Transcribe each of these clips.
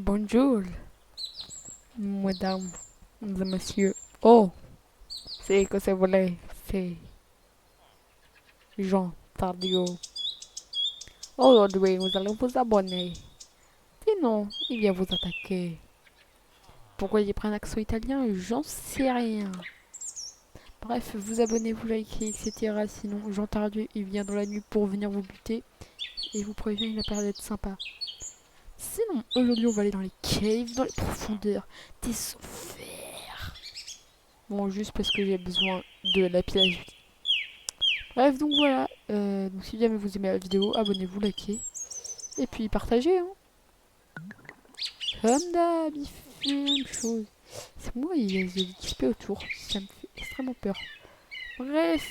Bonjour, madame, monsieur. Oh, c'est que c'est volé, c'est Jean Tardio. Aujourd'hui, vous allez vous abonner. Sinon, il vient vous attaquer. Pourquoi il prend un accent italien? J'en sais rien. Bref, vous abonnez, vous likez, etc. Sinon, Jean Tardieu, il vient dans la nuit pour venir vous buter. Et vous prévient, il a pas l'air d'être sympa. Sinon, aujourd'hui, on va aller dans les caves, dans les profondeurs des enfers. Bon, juste parce que j'ai besoin de la pile. Bref, donc voilà. Donc si jamais vous aimez la vidéo, abonnez-vous, likez. Et puis partagez, hein. Comme d'hab, il fait la même chose. C'est moi, il y a des XP autour. Ça me fait extrêmement peur. Bref,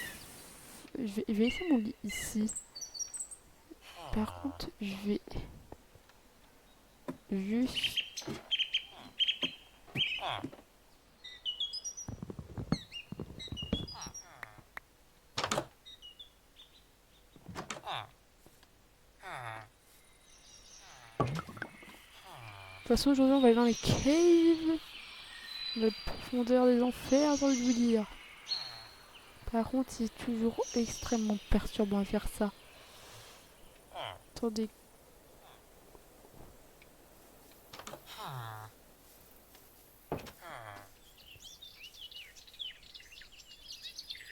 je vais laisser mon lit ici. Par contre, je vais juste... De toute façon, aujourd'hui, on va aller dans les caves. Dans la profondeur des enfers, j'ai envie de vous dire. Par contre, c'est toujours extrêmement perturbant à faire ça. Attendez.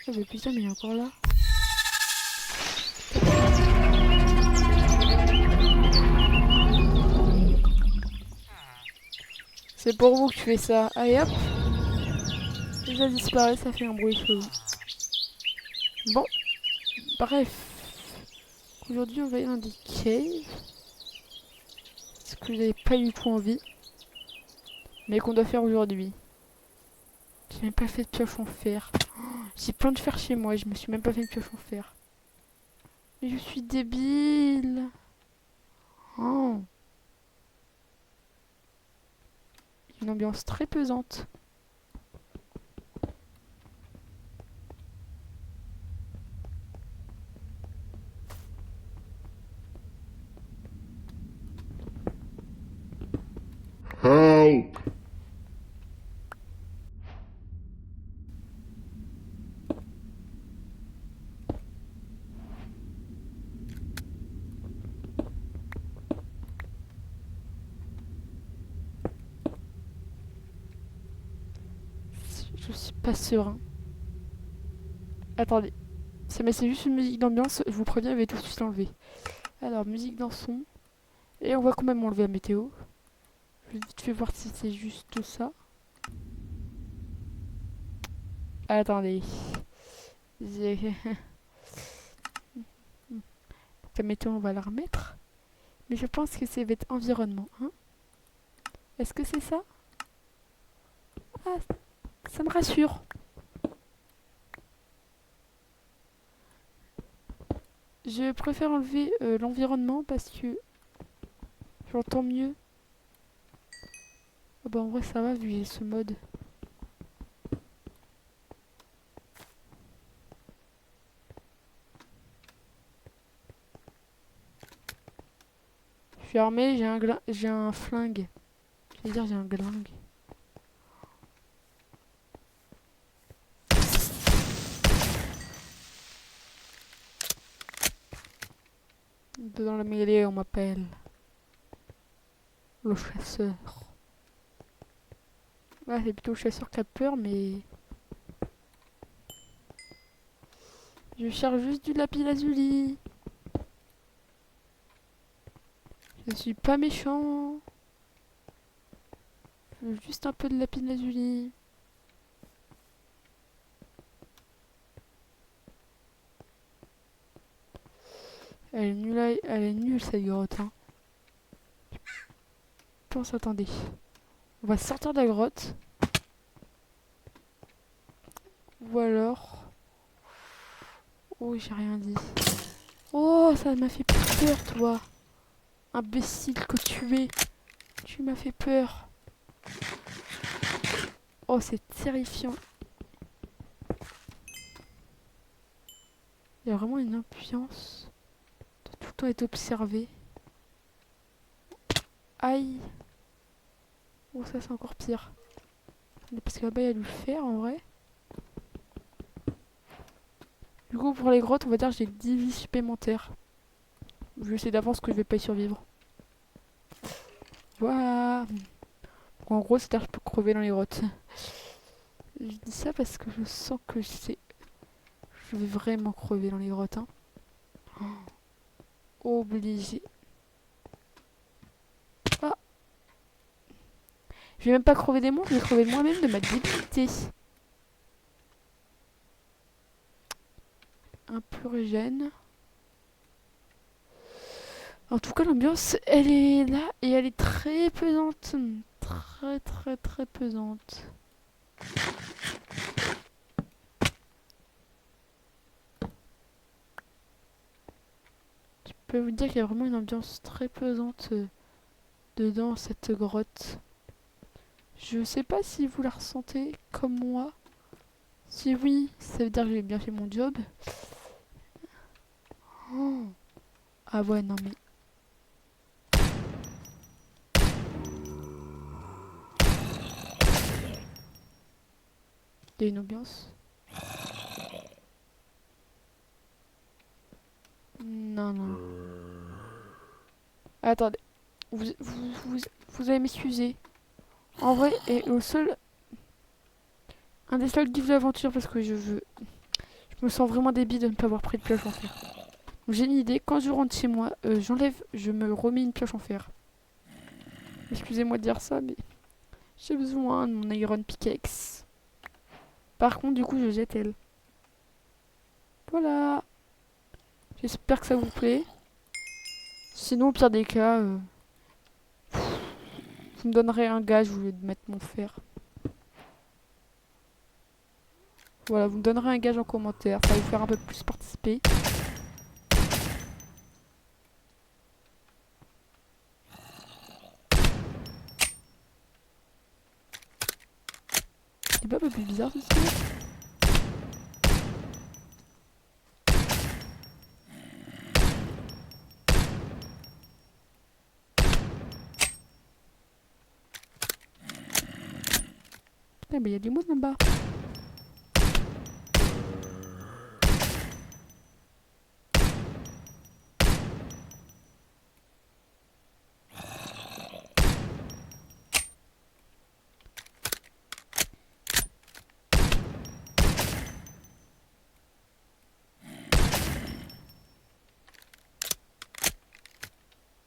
Oh, mais putain, mais il est encore là. C'est pour vous que tu fais ça. Allez hop. Et ça disparaît, ça fait un bruit chelou. Bon, bref. Aujourd'hui, on va aller dans des caves. Ce que j'avais pas du tout envie. Mais qu'on doit faire aujourd'hui. J'ai même pas fait de pioche en fer. Oh, j'ai plein de fer chez moi et je me suis même pas fait de pioche en fer. Mais je suis débile. Oh. Une ambiance très pesante. Help! Je suis pas serein. Attendez. Mais c'est juste une musique d'ambiance. Je vous préviens, je vais tout de suite l'enlever. Alors, musique dans son. Et on va quand même enlever la météo. Je vais vite fait voir si c'est juste ça. Attendez. La météo, on va la remettre. Mais je pense que c'est votre environnement. Hein. Est-ce que c'est ça? Ah, ça me rassure. Je préfère enlever l'environnement parce que j'entends mieux. Ah bah en vrai ça va vu que j'ai ce mode. Je suis armé, j'ai un flingue. Je vais dire j'ai un glingue. Dans la mêlée on m'appelle le chasseur. Ouais, c'est plutôt le chasseur qui a peur mais... Je cherche juste du lapis lazuli. Je suis pas méchant. Je veux juste un peu de lapis lazuli. Elle est nulle cette grotte. Hein. Je pense, attendez. On va sortir de la grotte. Ou alors... Oh, j'ai rien dit. Oh, ça m'a fait peur, toi. Imbécile que tu es. Tu m'as fait peur. Oh, c'est terrifiant. Il y a vraiment une ambiance de tout le temps être observé. Aïe. Oh, ça c'est encore pire. Parce que là-bas, il y a du fer en vrai. Du coup, pour les grottes, on va dire que j'ai 10 vies supplémentaires. Je sais d'avance que je vais pas y survivre. Voilà. Donc, en gros, c'est-à-dire que je peux crever dans les grottes. Je dis ça parce que je sens que je vais vraiment crever dans les grottes. Hein. Obligé. Ah. Je vais même pas crever des monstres, je vais crever moi-même de ma débilité. Un purigène. En tout cas, l'ambiance, elle est là et elle est très pesante. Très, très, très pesante. Je peux vous dire qu'il y a vraiment une ambiance très pesante dedans, cette grotte. Je sais pas si vous la ressentez comme moi. Si oui, ça veut dire que j'ai bien fait mon job. Oh. Ah ouais, non mais... Il y a une ambiance. Non, non. Attendez. Vous allez m'excuser. En vrai, et au seul... Un des seuls gifs d'aventure parce que je me sens vraiment débile de ne pas avoir pris de pioche en fer. Donc j'ai une idée, quand je rentre chez moi, je me remets une pioche en fer. Excusez-moi de dire ça, mais j'ai besoin de mon Iron Pickaxe. Par contre, du coup, je jette elle. Voilà. J'espère que ça vous plaît. Sinon, au pire des cas, vous me donnerez un gage au lieu de mettre mon fer. Voilà, vous me donnerez un gage en commentaire, ça va vous faire un peu plus participer. C'est pas un peu plus bizarre ceci? Ah bah il y a du monde là-bas.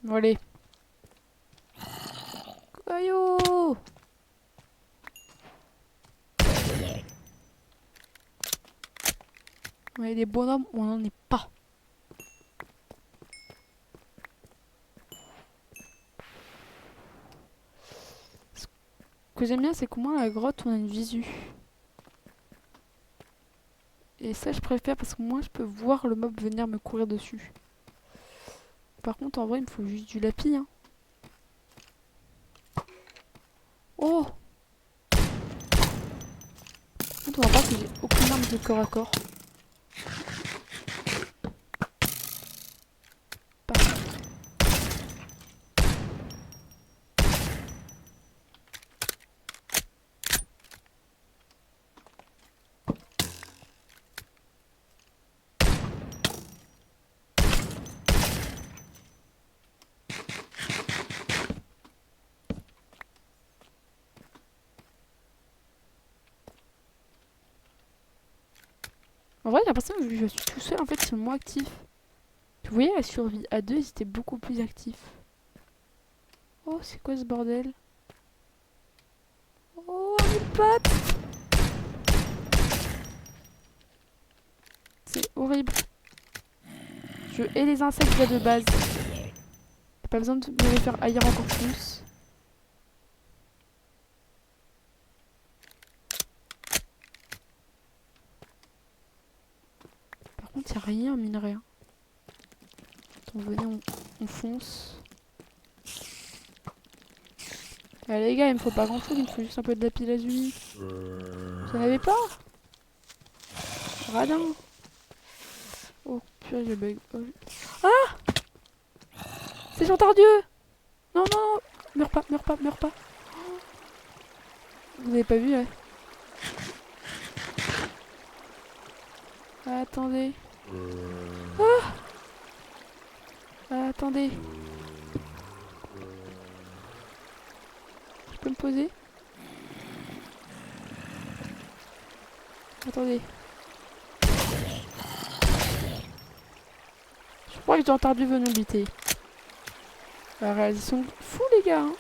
Bon, allez. Aïe. Ouais, des bonhommes, on n'en est pas. Ce que j'aime bien, c'est qu'au moins à la grotte, on a une visu. Et ça, je préfère parce que moi, je peux voir le mob venir me courir dessus. Par contre, en vrai, il me faut juste du lapis. Hein. Oh! Par contre, on va voir que j'ai aucune arme de corps à corps. En vrai, j'ai l'impression que je suis tout seul en fait sur le mot actif. Vous voyez, la survie à deux, ils étaient beaucoup plus actifs. Oh, c'est quoi ce bordel? Oh, mes pattes! C'est horrible. Je hais les insectes déjà de base. J'ai pas besoin de me les faire haïr encore plus. Par contre, y'a rien, mine rien. Attends, venez, on fonce. Ah, les gars, il me faut pas grand chose, il me faut juste un peu de lapis lazuli. Vous en avez pas? Radin. Oh purée, j'ai bug. Oh, ah! C'est Jean Tardieu! Non, non! Meurs pas, meurs pas, meurs pas. Vous avez pas vu, là? Attendez. Attendez. Je peux me poser? Attendez. Je crois que j'ai entendu venir habiter. La réalisation fou les gars. Hein.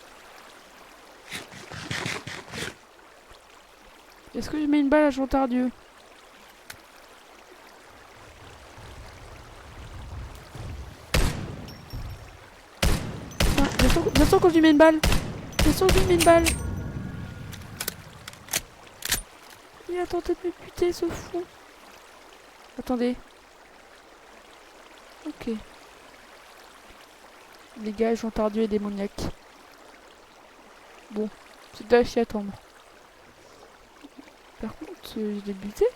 Est-ce que je mets une balle à Jean Tardieu? Bien sûr que je lui mets une balle. Bien sûr que je lui mets une balle. Il a tenté de me buter ce fou. Attendez. Ok. Les gars, Jean Tardieu et démoniaque. Bon, c'est à chier attendre. Par contre, je l'ai buté.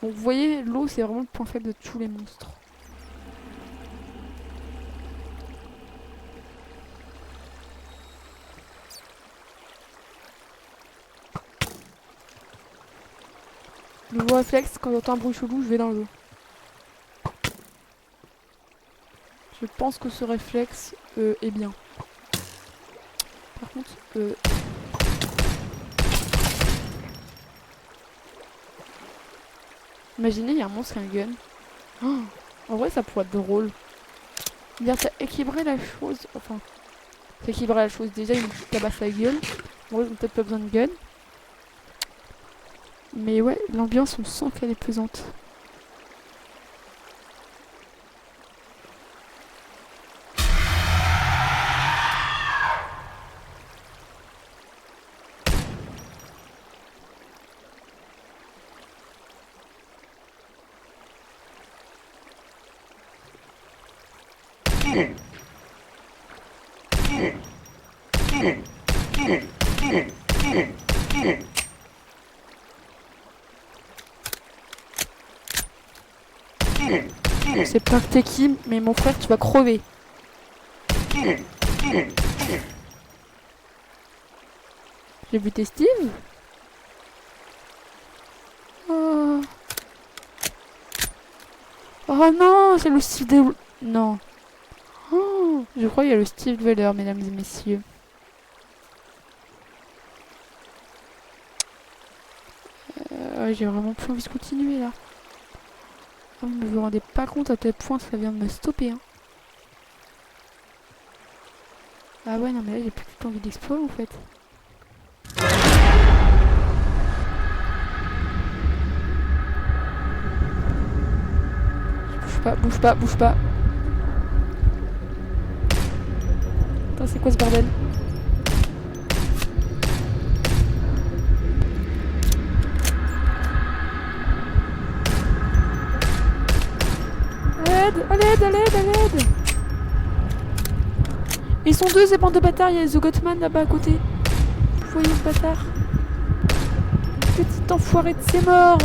Donc vous voyez, l'eau c'est vraiment le point faible de tous les monstres. Nouveau réflexe, quand j'entends un bruit chelou, je vais dans l'eau. Je pense que ce réflexe est bien. Par contre, imaginez, il y a un monstre qui a un gun. Oh, en vrai, ça pourrait être drôle. Dire, ça équilibrerait la chose. Enfin, ça équilibrerait la chose. Déjà, il me tabasse la gueule. En vrai, ils ont peut-être pas besoin de gun. Mais ouais, l'ambiance, on sent qu'elle est pesante. Je sais pas que t'es qui, mais mon frère, tu vas crever. J'ai buté Steve. Oh, oh non, c'est le Steve de... Non. Oh, je crois qu'il y a le Steve Dweller, mesdames et messieurs. J'ai vraiment plus envie de continuer là. Oh, vous vous rendez pas compte à quel point ça vient de me stopper. Hein. Ah ouais, non mais là j'ai plus du tout envie d'explorer en fait. Bouge pas, bouge pas, bouge pas. Attends, c'est quoi ce bordel? À l'aide, à l'aide, à l'aide! Ils sont deux, ces bandes de bâtards. Il y a The Gothman là-bas à côté. Vous voyez ce bâtard? Petit enfoiré de ses morts!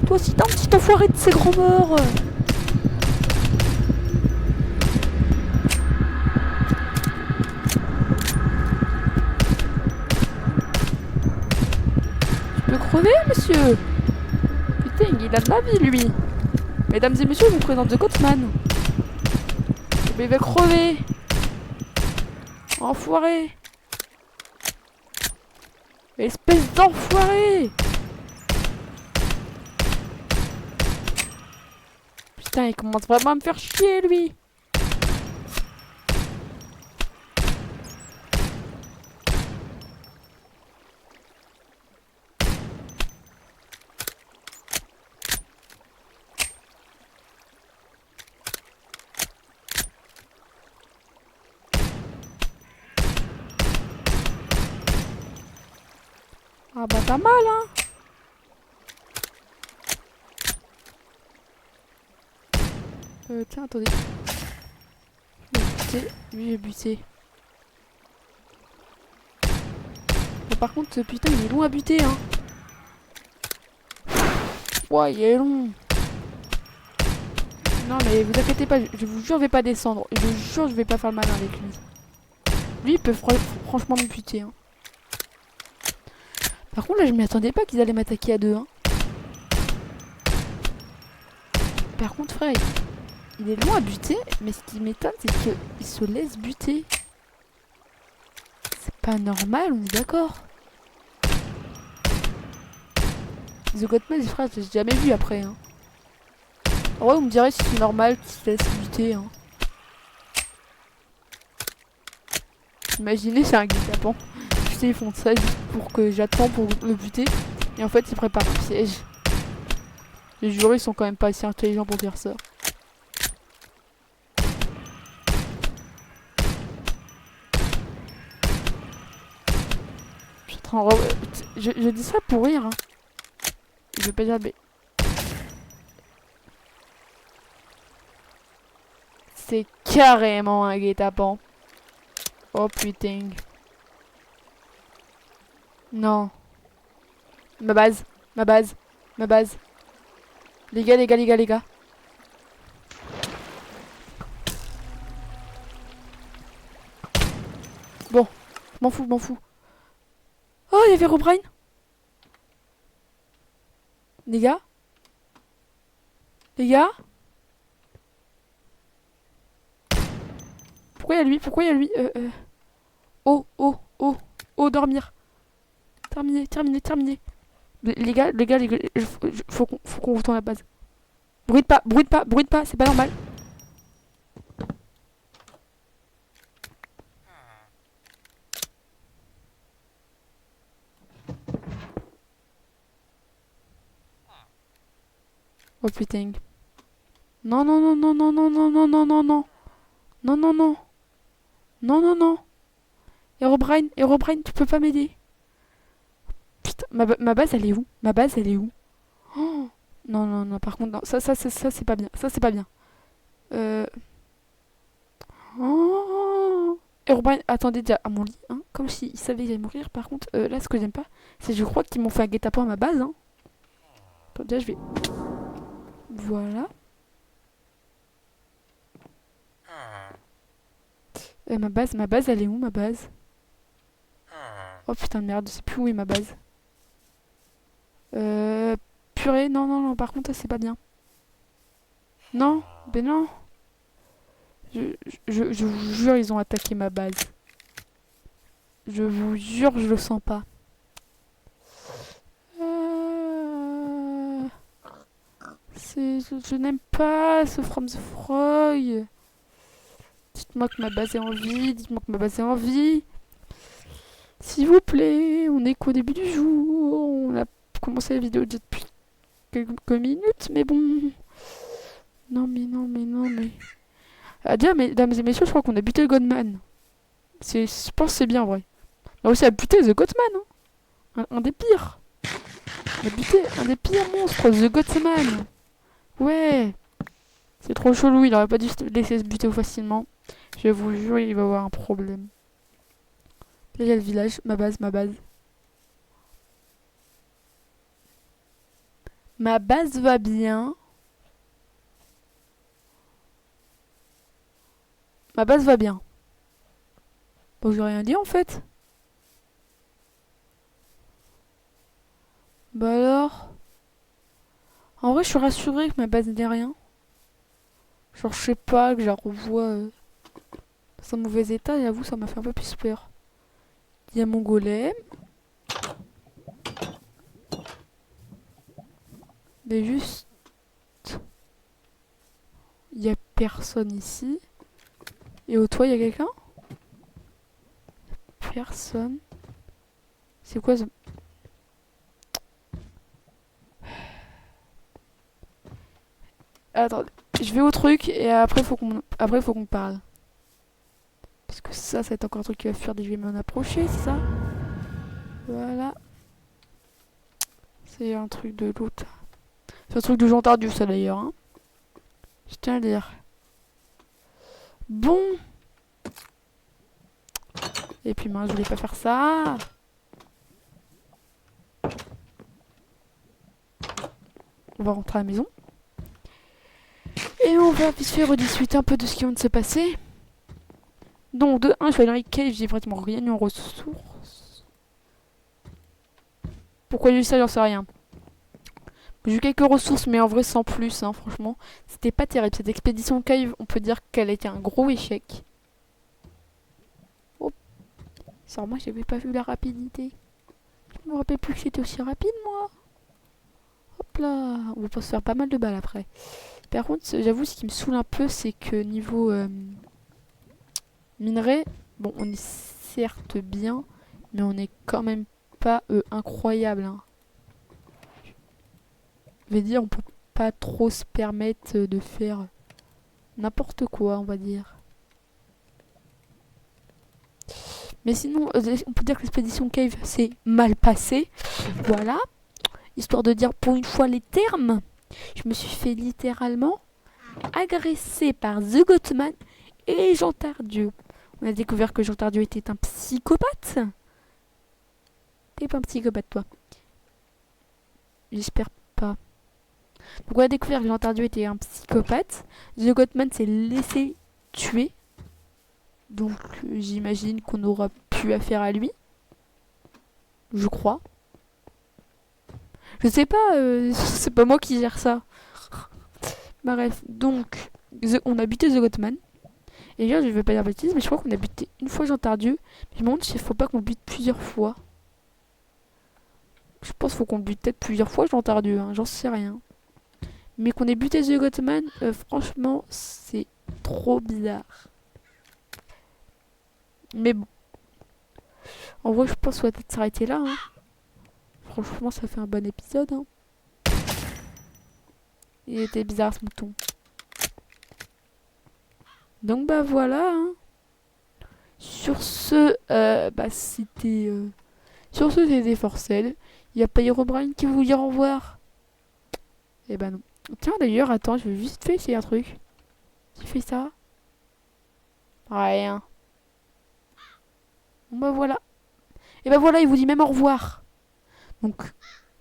Toi aussi, t'as un petit enfoiré de ces grands morts! Crever, monsieur! Putain, il a de la vie, lui! Mesdames et messieurs, je vous présente The Gothman! Mais il va crever! Enfoiré! Espèce d'enfoiré! Putain, il commence vraiment à me faire chier, lui! Ah bah pas mal, hein. Tiens, attendez. J'ai buté. Lui, j'ai buté. par contre, putain, il est long à buter, hein. Ouais, il est long. Non, mais vous inquiétez pas, je vous jure, je vais pas descendre. Je vous jure, je vais pas faire le malin avec lui. Lui, il peut franchement me buter, hein. Par contre, là, je m'y attendais pas qu'ils allaient m'attaquer à deux, hein. Par contre, frère, il est long à buter, mais ce qui m'étonne, c'est qu'il se laisse buter. C'est pas normal, on est d'accord. The Godman, frère, j'ai jamais vu après, hein. En vrai, vous me direz si c'est normal qu'il se laisse buter, hein. Imaginez, c'est un guet-apens. Tu sais, ils font ça juste pour que j'attends pour le buter. Et en fait, ils préparent un piège. Les jurés sont quand même pas assez intelligents pour faire ça. Je dis ça pour rire, hein. Je vais pas dire mais... C'est carrément un guet-apens. Oh putain. Non. Ma base. Ma base. Ma base. Les gars, les gars, les gars, les gars. Bon. Je m'en fous, je m'en fous. Oh, il y avait Robrain. Les gars. Les gars. Pourquoi il y a lui? Pourquoi il y a lui? Oh, oh, oh. Oh, dormir. Terminé, terminé, terminé. Les gars, faut qu'on retourne à la base. Bruite pas, bruite pas, bruite pas, c'est pas normal. Oh putain. Non, non, non, non, non, non, non, non, non, non, non. Non, non, non. Non, non, non. Herobrine, tu peux pas m'aider. Putain, ma base, elle est où? Ma base, elle est où? Oh non, non, non, par contre, non. Ça, c'est pas bien. Ça, c'est pas bien. Oh Herobrine, attendez déjà à mon lit, hein. Comme s'il savait que j'allais mourir. Par contre, là, ce que j'aime pas, c'est je crois qu'ils m'ont fait un guet-apens à ma base, hein. Attends, déjà, je vais... Voilà. Ma base, elle est où, ma base? Oh putain de merde, je sais plus où est ma base. Purée, non, non, non, par contre, c'est pas bien. Non, ben non. Je vous jure, ils ont attaqué ma base. Je vous jure, je le sens pas. Je n'aime pas ce From the Frog. Dites-moi que ma base est en vie, dites-moi que ma base est en vie. S'il vous plaît, on est qu'au début du jour. On a commencé la vidéo déjà depuis quelques minutes, mais bon. Non, mais non, mais non, mais... Ah déjà, mesdames et messieurs, je crois qu'on a buté le Godman. Je pense que c'est bien, en vrai. On a aussi à buter The Godman, hein. Un des pires. On a buté un des pires monstres, The Godman. Ouais. C'est trop chelou, il aurait pas dû se laisser se buter facilement. Je vous jure, il va avoir un problème. Là, il y a le village, ma base, ma base. Ma base va bien. Ma base va bien. Bon, j'ai rien dit en fait. Bah alors. En vrai, je suis rassurée que ma base n'ait rien. Genre, je sais pas, que je la revois dans un mauvais état, et j'avoue, ça m'a fait un peu plus peur. Il y a mon golem. Mais juste... Il y a personne ici. Et au toit, il y a quelqu'un? Personne. C'est quoi ce... Attendez, je vais au truc et après faut qu'on parle. Parce que ça va être encore un truc qui va faire des je vais m'en approcher, c'est ça? Voilà. C'est un truc de l'autre. C'est un truc de Jean Tardieu, ça d'ailleurs, hein. Je tiens à le dire. Bon. Et puis mince, je voulais pas faire ça. on va rentrer à la maison. Et on va vite fait rediscuter un peu de ce qui vient de se passer. Donc, de 1, je suis allé dans les caves, j'ai pratiquement rien eu en ressources. Pourquoi j'ai eu ça, j'en sais rien. J'ai eu quelques ressources, mais en vrai, sans plus, hein, franchement. C'était pas terrible. Cette expédition cave, on peut dire qu'elle a été un gros échec. Oh, ça, moi, j'avais pas vu la rapidité. Je me rappelle plus que c'était aussi rapide, moi. Hop là. On va pas se faire pas mal de balles après. Par contre, j'avoue, ce qui me saoule un peu, c'est que niveau minerai, bon, on est certes bien, mais on est quand même pas incroyable. Hein. Je vais dire, on peut pas trop se permettre de faire n'importe quoi, on va dire. Mais sinon, on peut dire que l'expédition cave s'est mal passée. Voilà. Histoire de dire pour une fois les termes. Je me suis fait littéralement agresser par The Gothman et Jean Tardieu. On a découvert que Jean Tardieu était un psychopathe. T'es pas un psychopathe, toi? J'espère pas. Donc on a découvert que Jean Tardieu était un psychopathe. The Gothman s'est laissé tuer. Donc j'imagine qu'on aura plus affaire à lui. Je crois. Je sais pas, c'est pas moi qui gère ça. Bref, donc on a buté The Gothman. Et là, je vais pas dire bêtise, mais je crois qu'on a buté une fois Jean Tardieu. Je me demande s'il faut pas qu'on bute plusieurs fois. Je pense qu'il faut qu'on bute peut-être plusieurs fois Jean Tardieu, hein, j'en sais rien. Mais qu'on ait buté The Gothman, franchement, c'est trop bizarre. Mais bon. En vrai, je pense qu'on va peut-être s'arrêter là. Hein. Franchement, ça fait un bon épisode. Hein. Il était bizarre ce mouton. Donc bah voilà. Hein. Sur ce, c'était... Sur ce, c'était Forcel. Il y a pas Herobrine qui veut vous dire au revoir. Eh ben non. Tiens d'ailleurs, attends, je vais juste faire essayer un truc. Qui fait ça? Rien. Bon bah voilà. Et bah voilà, il vous dit même au revoir. Donc,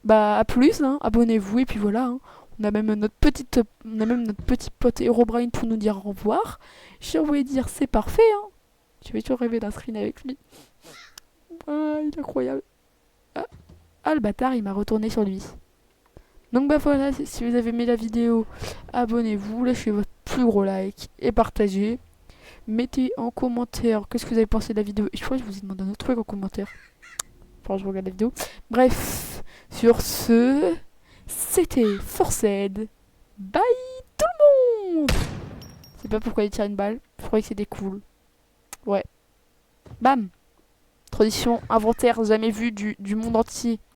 bah à plus, hein. Abonnez-vous et puis voilà. Hein. On a même notre petit pote Herobrine pour nous dire au revoir. J'ai envoyé dire c'est parfait. Hein. Je vais toujours rêver d'un screen avec lui. Ah, il est incroyable. Ah, le bâtard, il m'a retourné sur lui. Donc bah voilà, si vous avez aimé la vidéo, abonnez-vous, lâchez votre plus gros like et partagez. Mettez en commentaire qu'est-ce que vous avez pensé de la vidéo. Et je crois que je vous ai demandé un autre truc en commentaire. Enfin, je regarde la vidéo. Bref, sur ce, c'était Forced. Bye tout le monde. Je sais pas pourquoi il tire une balle. Je croyais que c'était cool. Ouais. Bam. Tradition inventaire jamais vue du monde entier.